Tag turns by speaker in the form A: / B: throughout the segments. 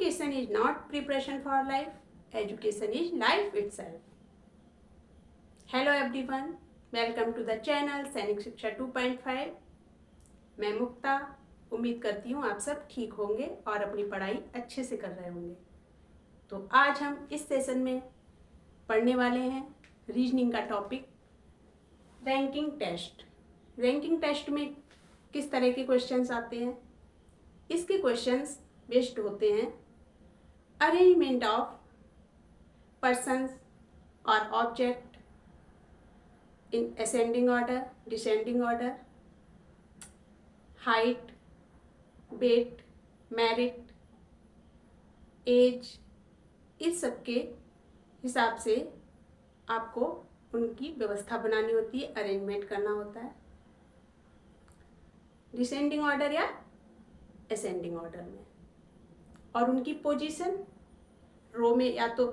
A: Education is not preparation for life. Education is life itself. Hello everyone. Welcome to the channel सैनिक शिक्षा 2.5. मैं मुक्ता. उम्मीद करती हूँ आप सब ठीक होंगे और अपनी पढ़ाई अच्छे से कर रहे होंगे. तो आज हम इस सेशन में पढ़ने वाले हैं रीजनिंग का topic ranking test. Ranking test में किस तरह के क्वेश्चंस आते हैं. इसके क्वेश्चंस बेस्ड होते हैं अरेंजमेंट ऑफ पर्सन्स और object in ascending order, descending order, height, weight, merit, age, इस सब के हिसाब से आपको उनकी व्यवस्था बनानी होती है, अरेंजमेंट करना होता है डिसेंडिंग ऑर्डर या असेंडिंग ऑर्डर में. और उनकी पोजीशन रो में या तो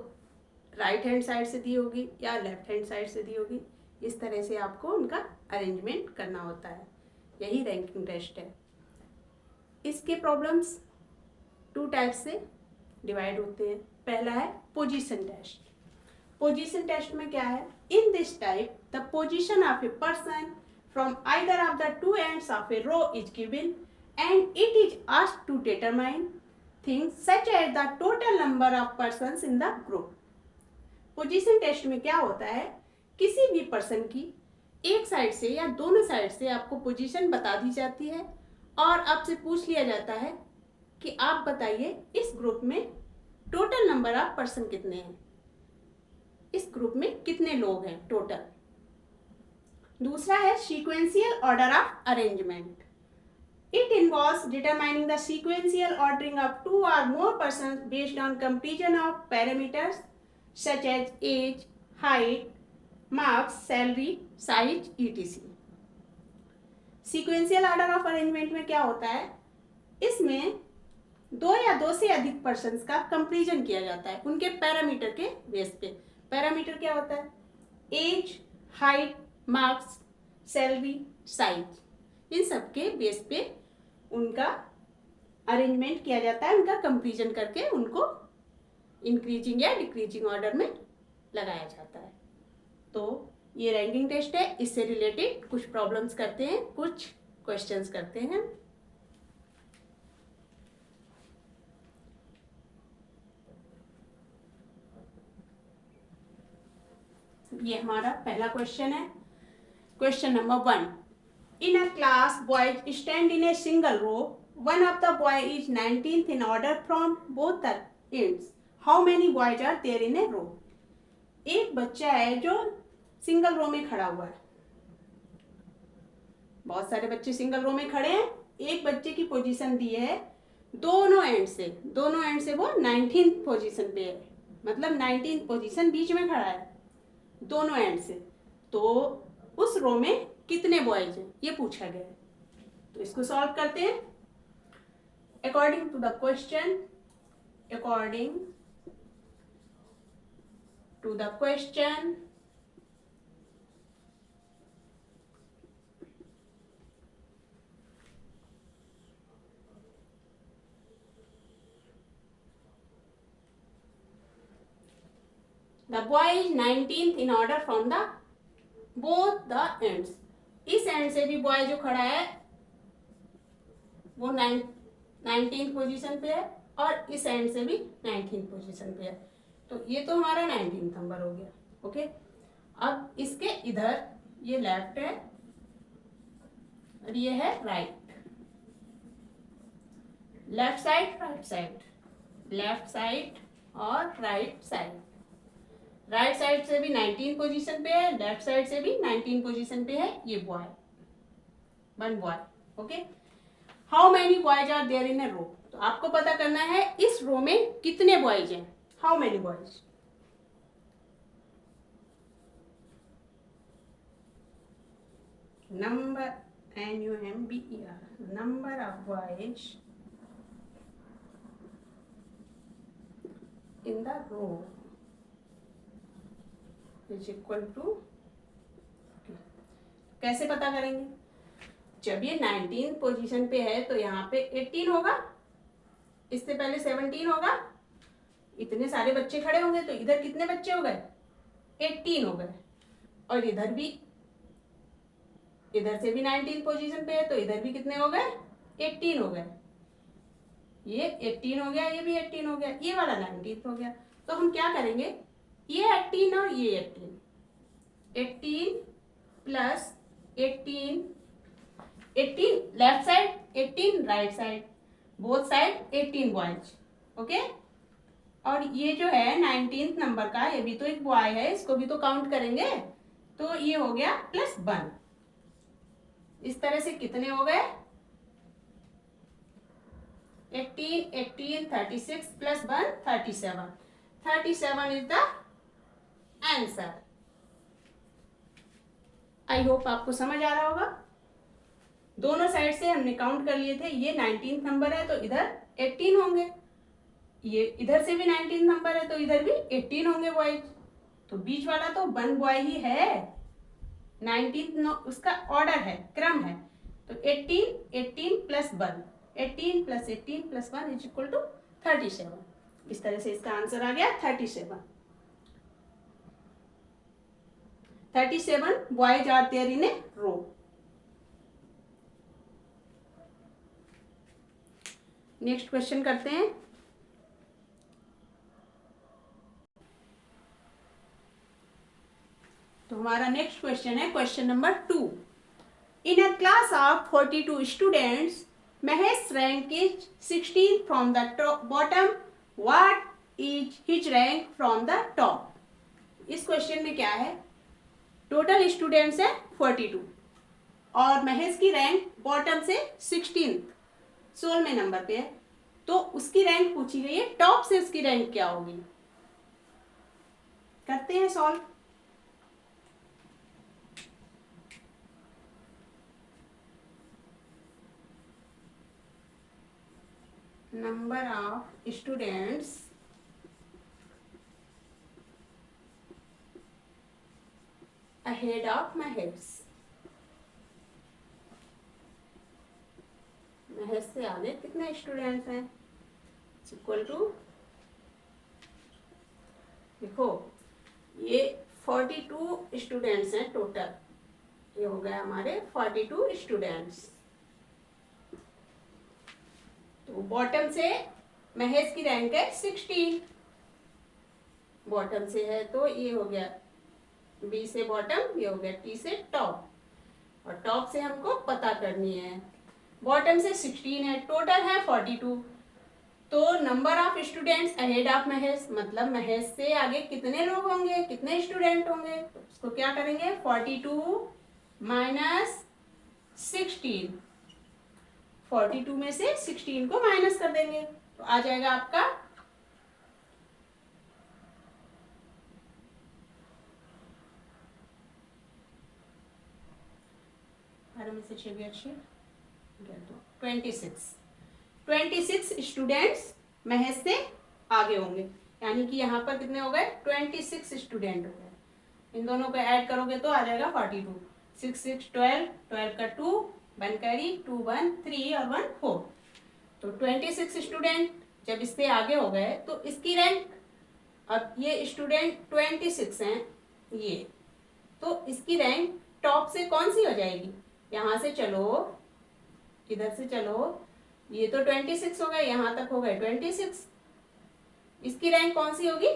A: राइट हैंड साइड से दी होगी या लेफ्ट हैंड साइड से दी होगी. इस तरह से आपको उनका अरेंजमेंट करना होता है. यही रैंकिंग टेस्ट है. इसके प्रॉब्लम्स 2 टाइप से डिवाइड होते हैं. पहला है पोजीशन टेस्ट. पोजीशन टेस्ट में क्या है, in this type the position of a person from either of the 2 ends of a row is given and it is asked to determine things such as the total number of persons in the group. Position test में क्या होता है, किसी भी person की एक side से या दोनों साइड से आपको पोजीशन बता दी जाती है और आपसे पूछ लिया जाता है कि आप बताइए इस ग्रुप में टोटल नंबर ऑफ पर्सन कितने हैं, इस ग्रुप में कितने लोग हैं टोटल. दूसरा है sequential order of arrangement. It involves determining the sequential ordering of 2 or more persons based on comparison of parameters such as age, height, marks, salary, size, etc. Sequential order of arrangement में क्या होता है, इसमें 2 या 2 से अधिक persons का comparison किया जाता है उनके पैरामीटर के बेस पे. पैरामीटर क्या होता है, age, height, marks, salary, size, इन सब के बेस पे उनका अरेंजमेंट किया जाता है. उनका कंपेरिजन करके उनको इंक्रीजिंग या डिक्रीजिंग ऑर्डर में लगाया जाता है. तो ये रैंकिंग टेस्ट है. इससे रिलेटेड कुछ प्रॉब्लम्स करते हैं, कुछ क्वेश्चंस करते हैं. ये हमारा पहला क्वेश्चन है. Question number 1. In a class, boys stand in a single row. One of the boy is 19th in order from both the ends. How many boys are there in a row? एक बच्चा है जो single row में खड़ा हुआ है. बहुत सारे बच्चे सिंगल रो में खड़े हैं. एक बच्चे की पोजीशन दी है दोनों एंड से वो 19th पोजीशन पे है, मतलब 19th पोजीशन बीच में खड़ा है दोनों एंड से. तो उस रो में कितने बॉयज हैं ये पूछा गया है. तो इसको सॉल्व करते हैं according to the question. The boy is 19th in order from the both the ends. इस एंड से भी बॉय जो खड़ा है वो 19th पोजीशन पे है और इस एंड से भी 19th पोजीशन पे है. तो ये तो हमारा 19th नंबर हो गया. ओके, अब इसके इधर ये लेफ्ट है और ये है right. Left side, right side, left side और राइट साइड. राइट साइड से भी 19 पोजीशन पे है, लेफ्ट साइड से भी 19 पोजीशन पे है ये boy, 1 boy. Okay, how many boys are there in a row. तो आपको पता करना है इस रो में कितने बॉयज हैं. How many boys, number NUMBER, number of boys in the row is equal to. कैसे पता करेंगे, जब ये 19 पोजीशन पे है तो यहाँ पे 18 होगा इससे पहले 17 होगा, इतने सारे बच्चे खड़े होंगे तो इधर कितने बच्चे हो गए, 18 हो गए। और इधर भी, इधर से भी 19 पोजीशन पे है तो इधर भी कितने हो गए, 18 हो गए। ये 18 हो गया, ये भी 18 हो गया, ये वाला 19 हो गया। तो हम क्या करेंगे, ये 18 और ये 18 plus 18, 18 left side, 18 right side, both side 18 boys. Okay, और ये जो है 19th नंबर का, ये भी तो एक बॉय है, इसको भी तो काउंट करेंगे। तो ये हो गया +1। इस तरह से कितने हो गए, 18, 18, 36 +1 37। 37 is the answer. I hope आपको समझ आ रहा होगा। दोनों साइड से हमने काउंट कर लिए थे, ये 19th नंबर है तो इधर 18 होंगे, ये इधर से भी 19 नंबर है तो इधर भी 18 होंगे बॉयज। तो बीच वाला तो 1 बॉय ही है, 19 उसका ऑर्डर है, क्रम है। तो 18, 18 + 1, 18 + 18 + 1 = 37। इस तरह से इसका आंसर आ गया 37। 37 boys are there in a row. Next question करते हैं। तो हमारा नेक्स्ट क्वेश्चन है question number 2। In a class of 42 students, Mahesh rank is 16 from the bottom. What is his rank from the top? इस question में क्या है, total students है 42 और महेश की रैंक बॉटम से 16वें नंबर पे है। तो उसकी रैंक पूछी गई है, टॉप से उसकी रैंक क्या होगी। करते हैं solve. Number of students ahead of Mahesh, Mahesh से आगे कितने स्टूडेंट्स हैं, इक्वल टू, देखो ये 42 स्टूडेंट्स हैं टोटल, ये हो गया हमारे 42 स्टूडेंट्स। तो बॉटम से महेश की रैंक है 16, बॉटम से है तो ये हो गया बी से बॉटम, ये हो गया टी से टॉप, और टॉप से हमको पता करनी है। बॉटम से 16 है, टोटल है 42। तो number of students ahead of Mahesh, मतलब महेश से आगे कितने लोग होंगे, कितने स्टूडेंट होंगे। तो उसको क्या करेंगे, 42 - 16, 42 में से 16 को माइनस कर देंगे तो आ जाएगा आपका 26। 26 स्टूडेंट्स महेश से आगे होंगे, यानी कि यहाँ पर कितने हो गए, 26 स्टूडेंट हो गए। इन दोनों को ऐड करोगे तो आ जाएगा 42। 6 6 12, 12 का 2, 1 कैरी, 2 1 3 और 1 4। तो 26 स्टूडेंट जब इससे आगे हो गए तो इसकी रैंक, अब ये स्टूडेंट 26 हैं ये, तो इसकी रैंक टॉप से कौन सी हो जाएगी, यहाँ से चलो, इधर से चलो, ये तो 26 हो गए, यहाँ तक हो गए 26, इसकी रैंक कौन सी होगी,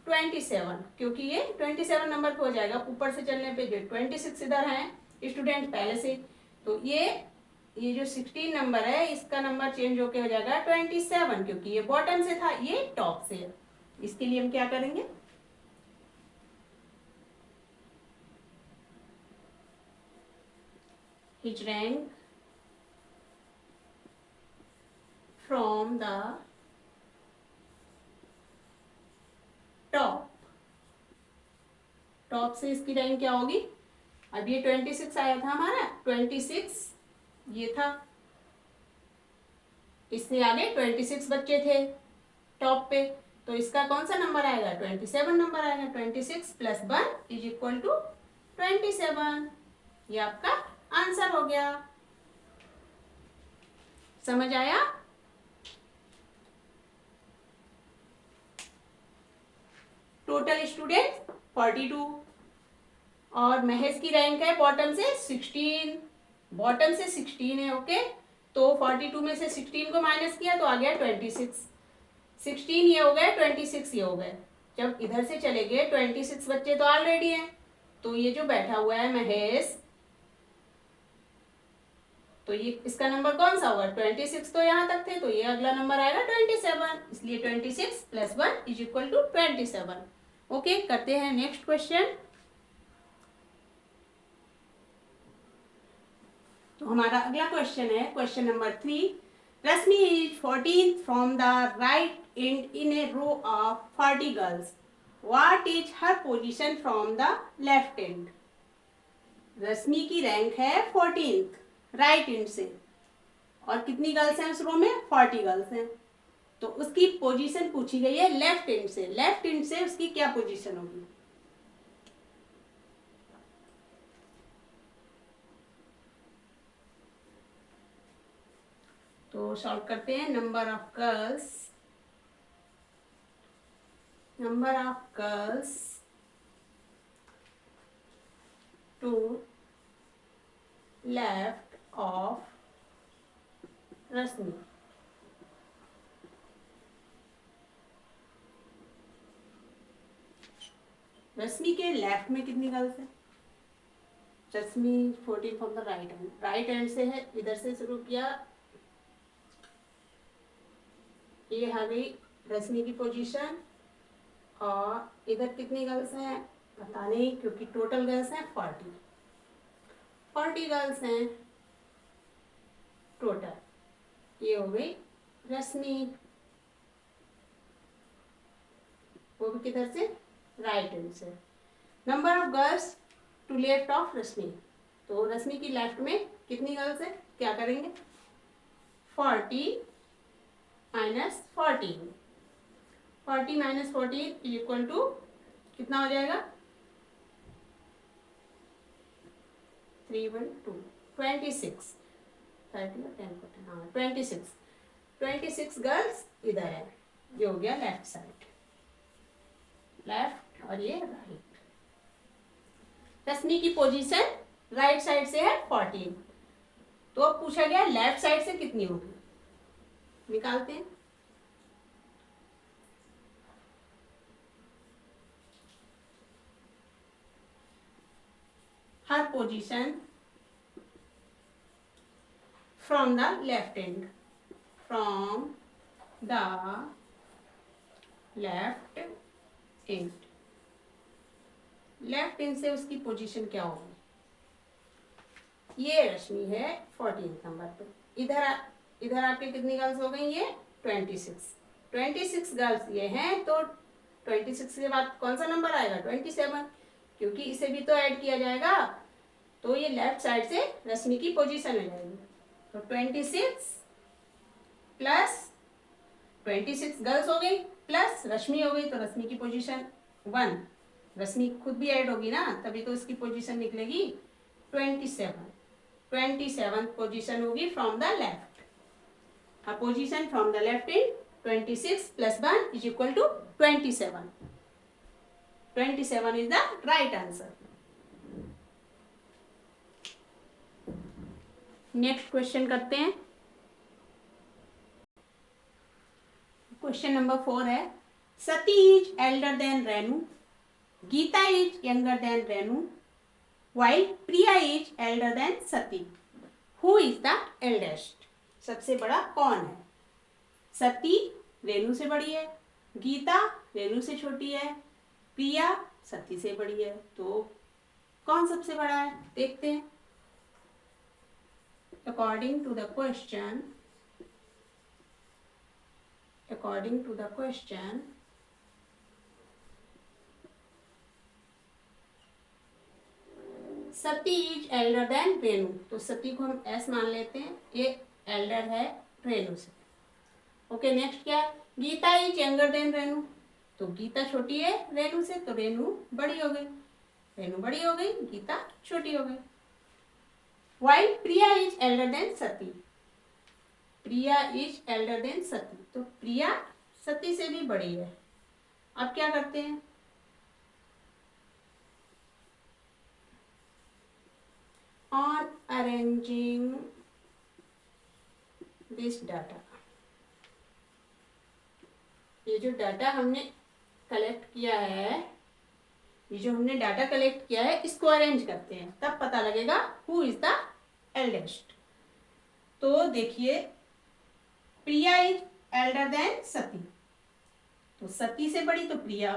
A: 27, क्योंकि ये 27 नंबर पे हो जाएगा। ऊपर से चलने पे जो 26 इधर है स्टूडेंट पहले से, तो ये जो 16 नंबर है इसका नंबर चेंज होके हो जाएगा 27, क्योंकि ये बॉटम से था, ये टॉप से है। इसके लिए हम क्या करेंगे, his rank from the top, top से इसकी रैंक क्या होगी, अब ये 26 आया था हमारा, 26 ये था, इससे आगे 26 बच्चे थे टॉप पे, तो इसका कौन सा नंबर आएगा, 27 नंबर आएगा। 26 + 1 = 27। ये आपका आंसर हो गया। समझ आया। 42 और महेश की रैंक है बॉटम से 16, बॉटम से 16 है। ओके, तो 42 में से 16 को माइनस किया तो आ गया 26, 16 ये हो गए, 26 ये हो गए। जब इधर से चले गए 26 बच्चे तो ऑलरेडी हैं, तो ये जो बैठा हुआ है महेश, तो ये इसका नंबर कौन सा होगा, 26 तो यहाँ तक थे, तो ये अगला नंबर आएगा 27, इसलिए 26 + 1 = 27। ओके, करते हैं नेक्स्ट क्वेश्चन। तो हमारा अगला क्वेश्चन है question number 3। Rashmi is 14 from the right end in a row of 40 girls, what is her position from the left end. Rashmi की रैंक है 14th राइट एंड से, और कितनी गर्ल्स हैं उस रो में, 40 गर्ल्स हैं। तो उसकी पोजीशन पूछी गई है लेफ्ट एंड से, लेफ्ट एंड से उसकी क्या पोजीशन होगी। तो सॉल्व करते हैं। Number of girls to left of Rashmi. Rashmi के लेफ्ट में कितनी गर्ल्स है, Rashmi 14 from the right hand, right hand से है, इधर से शुरू किया, ये आ गई रश्मि की पोजीशन, और इधर कितनी गर्ल्स हैं पता नहीं, क्योंकि टोटल गर्ल्स हैं 40 गर्ल्स हैं टोटल। ये हो गई रश्मि, वो भी किधर से, राइट हैंड से। Number of girls to left of Rashmi, तो रश्मि की लेफ्ट में कितनी गर्ल्स है, क्या करेंगे, 40 माइनस 14, 40 माइनस 14 इक्वल टू कितना हो जाएगा, 312, 26, 30 और 10 को 10, हाँ 26 गर्ल्स इधर है, ये हो गया लेफ्ट साइड, लेफ्ट और ये राइट। रश्मि की पोजीशन राइट साइड से है 14, तो अब पूछा गया लेफ्ट साइड से कितनी होगी, निकालते हैं। Her position from the left end, from the left end, left end से उसकी पोजीशन क्या होगी, ये रश्मि है 14 नंबर पे, इधर आपके कितनी गर्ल्स हो गई, ये 26 गर्ल्स ये हैं, तो 26 के बाद कौन सा नंबर आएगा, 27, क्योंकि इसे भी तो ऐड किया जाएगा, तो ये लेफ्ट साइड से रश्मि की पोजीशन आ जाएगी। तो 26 प्लस 26 गर्ल्स हो गई प्लस रश्मि हो गई, तो रश्मि की पोजीशन 1, रश्मि खुद भी ऐड होगी ना, तभी तो इसकी पोजीशन निकलेगी 27 पोजीशन होगी from the left. A position from the left end 26 plus 1 is equal to 27. 27 is the right answer. Next question करते हैं। क्वेश्चन नंबर 4 है, Sati is elder than Renu, Geeta is younger than Renu, while Priya is elder than Sati, who is the eldest. सबसे बड़ा कौन है, सती रेनू से बड़ी है, गीता रेनू से छोटी है, प्रिया सती से बड़ी है, तो कौन सबसे बड़ा है, देखते हैं। according to the question Sati is elder than Renu, तो सती को हम एस मान लेते हैं, ये एल्डर है रेनू से। ओके, नेक्स्ट क्या है, Gita is younger than Renu, तो गीता छोटी है रेनू से, तो रेनू बड़ी हो गई, गीता छोटी हो गई। While Priya is elder than सती, तो प्रिया सती से भी बड़ी है। अब क्या करते हैं, on arranging this data, ये जो डाटा हमने कलेक्ट किया है, ये जो हमने डाटा कलेक्ट किया है, इसको अरेंज करते हैं, तब पता लगेगा हु इज द एल्डेस्ट। तो देखिए, प्रिया इज एल्डर देन सती, तो सती से बड़ी तो प्रिया,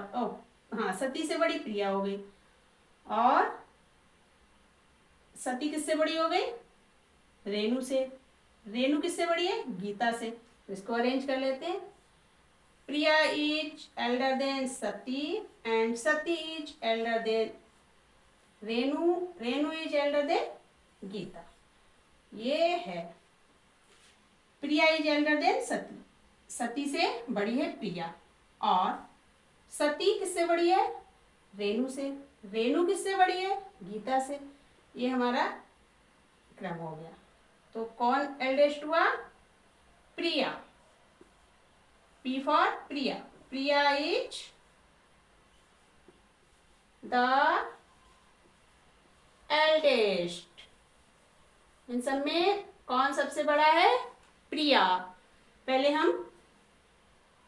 A: हाँ सती से बड़ी प्रिया हो गई, और सती किससे बड़ी हो गई? रेणु से। रेणु किससे बड़ी है? गीता से। तो इसको अरेंज कर लेते हैं। Priya is elder than Sati and Sati is elder than Renu, Renu is elder than Geeta. ये है Priya is elder than Sati, Sati से बड़ी है प्रिया, और सती किससे बड़ी है? रेणु से। रेणु किससे बड़ी है? गीता से। ये हमारा क्रम हो गया। तो कौन एल्डेस्ट हुआ? Priya. P for Priya. Priya is the eldest. इन सब में कौन सबसे बड़ा है? प्रिया। पहले हम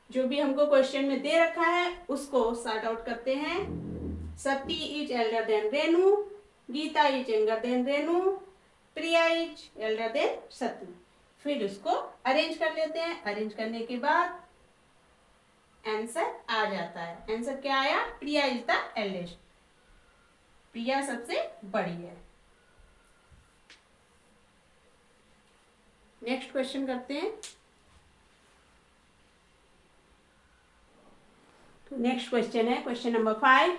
A: जो भी हमको क्वेश्चन में दे रखा है उसको सॉर्ट आउट करते हैं। Sati is elder than Renu, Geeta is elder than Renu, Priya is elder than Sati. फिर उसको अरेंज कर लेते हैं। अरेंज करने के बाद आंसर आ जाता है। आंसर क्या आया? Priya is the eldest, Priya सबसे बड़ी है। नेक्स्ट क्वेश्चन करते हैं। तो नेक्स्ट क्वेश्चन है question number 5।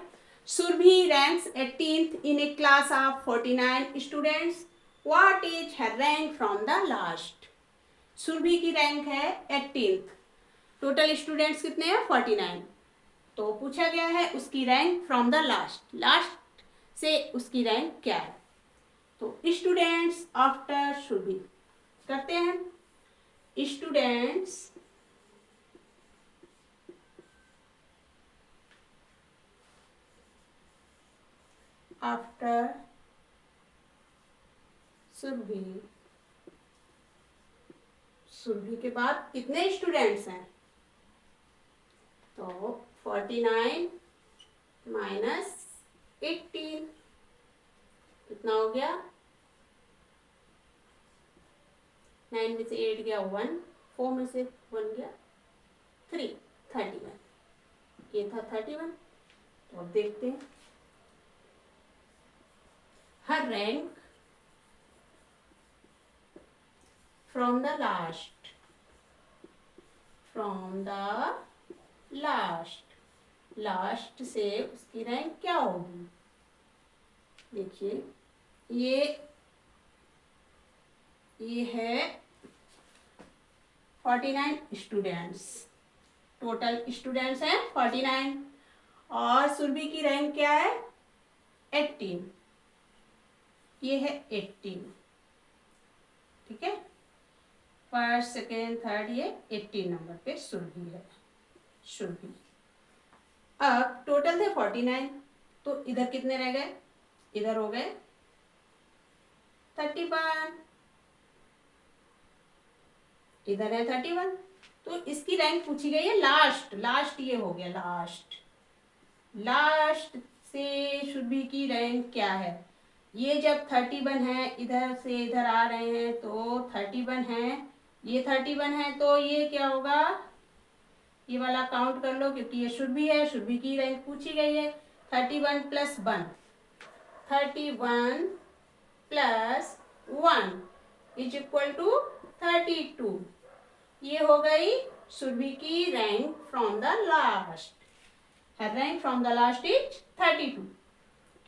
A: Surabhi ranks 18th in a class of 49 students, what is her rank from the last? Surabhi की रैंक है 18th, टोटल स्टूडेंट्स कितने हैं? 49। तो पूछा गया है उसकी rank from the last, last से उसकी रैंक क्या है? तो स्टूडेंट्स आफ्टर सुरभि करते हैं। स्टूडेंट्स आफ्टर सुरभि, सुरभि के बाद कितने स्टूडेंट्स हैं? तो 49 माइनस 18 कितना हो गया? 9 में से 8 गया 1, 4 में से 1 गया 3, 31। ये था 31। तो अब देखते हैं her rank from the last, from the last, last से उसकी रैंक क्या होगी? देखिए ये है 49 स्टूडेंट्स, टोटल स्टूडेंट्स हैं 49, और सुरभि की रैंक क्या है? 18। ये है 18, ठीक है। फर्स्ट सेकेंड थर्ड, ये 18 नंबर पे सुरभि है, सुरभि। अब टोटल थे 49, तो इधर कितने रह गए? इधर हो गए 31, इधर है 31। तो इसकी रैंक पूछी गई है लास्ट, लास्ट ये हो गया लास्ट, लास्ट से सुरभि की रैंक क्या है? ये जब 31 है, इधर से इधर आ रहे हैं तो 31 है, ये 31 है, तो ये क्या होगा? ये वाला काउंट कर लो क्योंकि ये सुरभि है, सुरभि की रैंक पूछी गई है। 31 plus 1, 31 plus 1 is equal to 32। ये हो गई सुरभि की rank from the last. Her rank from the last is 32,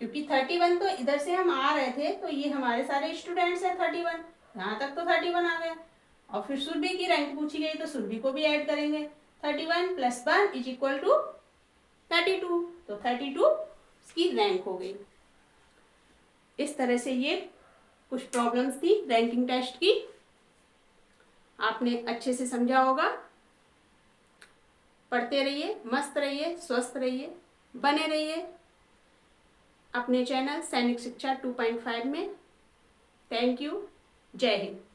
A: क्योंकि 31 तो इधर से हम आ रहे थे, तो ये हमारे सारे स्टूडेंट्स हैं 31, यहाँ तक तो 31 आ गया। और फिर सुरभि की रैंक पूछी गई तो सुरभि को भी ऐड करेंगे। 31 प्लस 1 इज इक्वल टू 32, तो 32 इसकी रैंक हो गई। इस तरह से ये कुछ प्रॉब्लम्स थी रैंकिंग टेस्ट की, आपने अच्छे से समझा होगा। पढ़ते रहिए, मस्त रहिए, स्वस्थ रहिए, बने रहिए अपने चैनल सैनिक शिक्षा 2.5 में। Thank you. जय हिंद।